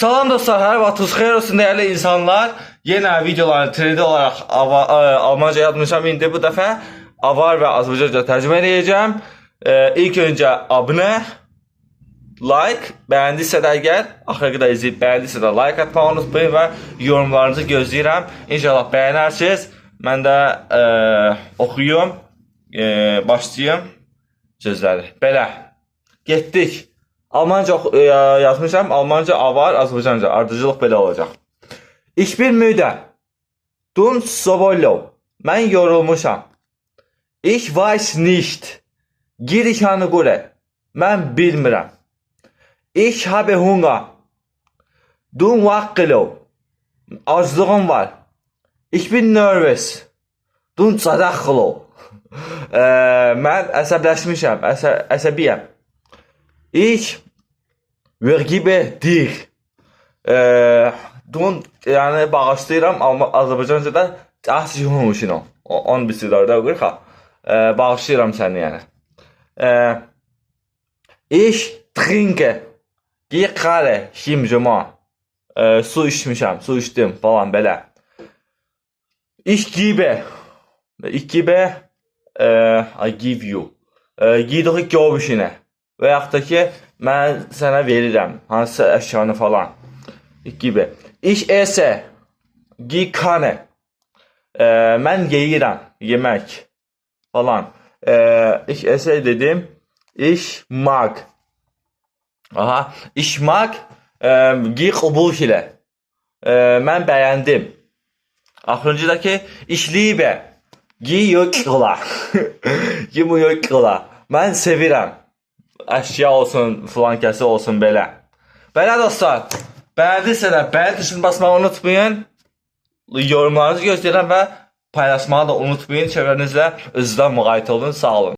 Salam dostlar, hər vaxtınız xeyir olsun değerli insanlar. Yenə videoları 3D olaraq Almanca yazmışam. İndi bu dəfə avar və Azərbaycanca tərcümə edəcəm. İlk öncə abunə, like, bəyəndiysə də əgər, axıra qədər izləyib bəyəndiysə də like atmağı unutmayın və yorumlarınızı gözləyirəm. İnşallah bəyənərsiniz. Mən də oxuyum, başlayayım sözləri. Belə, getdik. Almanca yazmışam. Almanca avar, Azərbaycanca ardıcılıq belə olacaq. Ich bin müde. Dun sobolov. Mən yorulmuşam. Ich weiß nicht. Gir işanı qure. Mən bilmirəm. Ich habe Hunger. Dun vaqqilov. Aclığım var. Ich bin nervös. Dun cadaxılov. Mən əsəbləşmişəm, əsəbiyəm. Ich vergebe dir. Dun yani bağışlayıram ama Azərbaycanca'da ahsihunuşino. On bir sidarda qırxa. Bağışlayıram səni yəni. Ich trinke. Giqare şimcuma. Su içmişəm, su içdim falan belə. Ich gebe. Ich gebe I give you. Gidirik göbüşünə. Və yaxud da ki, mən sənə verirəm, hansı əşyanı falan gibi. Ich esse, gikane, mən yeyirəm, yemək falan. Ich esse dedim, ich mag. Aha, ich mag, giqbuş ilə, mən bəyəndim. Axırıncıdakı, ich liebe, giyöqla, giyöqla, mən sevirəm. Əşya olsun, filan kəsi olsun belə. Belə dostlar, bəyəndiysə də bəyən tuşunu basmağı unutmayın. Yorumlarınızı gözləyirəm və paylaşmağı da unutmayın. Çevrənizlə özünüzdən müğayət olun. Sağ olun.